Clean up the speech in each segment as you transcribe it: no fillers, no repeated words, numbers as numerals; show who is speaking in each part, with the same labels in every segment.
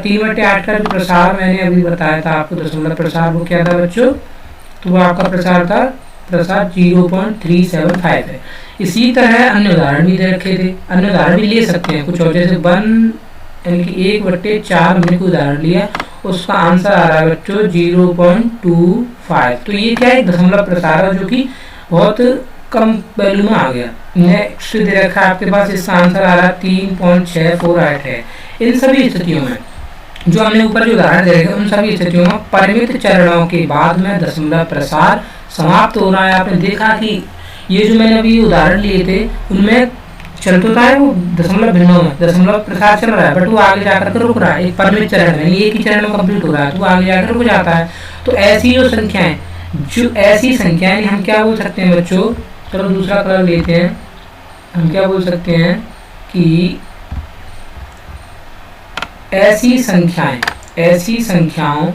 Speaker 1: 3/8 का जो प्रसार मैंने अभी बताया था आपको, दशमलव प्रसार, वो क्या था बच्चों? तो वो आपका प्रसार था, प्रसार 0.375 है। इसी तरह अन्य उदाहरण भी दे रखे थे, अन्य उदाहरण भी ले सकते हैं कुछ और, जैसे 1/4 हमने कोई उदाहरण लिया, उसका आंसर आ रहा है बच्चों 0.25। तो ये क्या है? दशमलव प्रसार है जो कि बहुत कम वैल्यू में आ गया। नेक्स्ट दे रखा है आपके पास, इसका आंसर आ रहा है 3.648 है। इन सभी स्थितियों में जो हमने ऊपर जो उदाहरण दे रखे उन सभी स्थितियों में परिमित चरणों के बाद में दशमलव प्रसार समाप्त हो रहा है। आपने देखा कि ये जो मैंने अभी उदाहरण लिए थे उनमें चल तो है वो दशमलव भिन्नों में दशमलव प्रसार चल रहा है, बट वो आगे जाकर के रुक रहा है, एक परिमित चरण में, एक ही चरण में कंप्लीट हो रहा है, तो वो आगे जाकर रुक जाता है। तो ऐसी जो संख्याएं हम क्या बोल सकते हैं बच्चों? चलो दूसरा कलर लेते हैं, हम क्या बोल सकते हैं कि ऐसी संख्याओं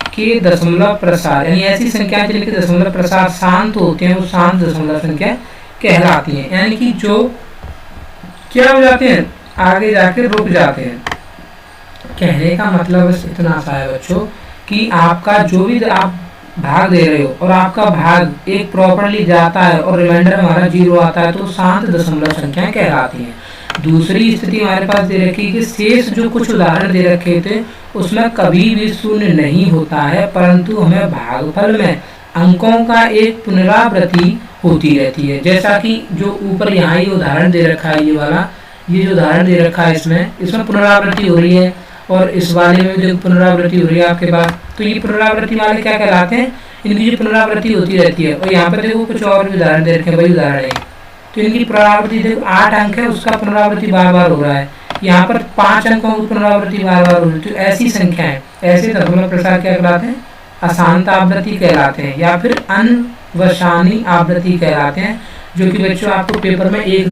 Speaker 1: के दशमलव प्रसार, यानी ऐसी संख्याएं जिनके दशमलव प्रसार शांत होते हैं वो शांत दशमलव संख्या कहलाती हैं, यानी कि जो क्या हो जाते हैं? आगे जाके रुक जाते हैं। कहने का मतलब बस इतना सा है बच्चों कि आपका जो भी आप भाग दे रहे हो और आपका भाग एक प्रॉपरली जाता है और रिमाइंडर हमारा 0 आता है, तो शांत दशमलव संख्याएं कहलाती हैं। दूसरी स्थिति हमारे पास दे रखी कि शेष जो कुछ उदाहरण दे रखे थे उसमें कभी भी शून्य नहीं होता है, परंतु हमें भागफल में अंकों का एक पुनरावृत्ति होती रहती है। जैसा कि जो ऊपर यहाँ ही उदाहरण दे रखा है, ये वाला, ये जो उदाहरण दे रखा है इसमें पुनरावृत्ति हो रही है, और इस वाले में जो पुनरावृत्ति हो रही है आपके पास, तो ये पुनरावृत्ति वाले क्या कहलाते हैं? इनकी जो पुनरावृत्ति होती रहती है। और यहाँ पर देखो कुछ और भी उदाहरण दे रखे हैं, वही उदाहरण है, तो इनकी पुनरावृत्ति देखो 8 अंक है, उसका पुनरावृत्ति बार बार हो रहा है। यहाँ पर 5 अंकों की पुनरावृत्ति बार बार हो रही है। तो ऐसी संख्याएं, ऐसे दशमलव प्रसार क्या कहलाते हैं? अशांत आवृत्ति कहलाते हैं, या फिर अनवसानी आवृत्ति कहलाते हैं, जो कि बच्चों आपको पेपर में एक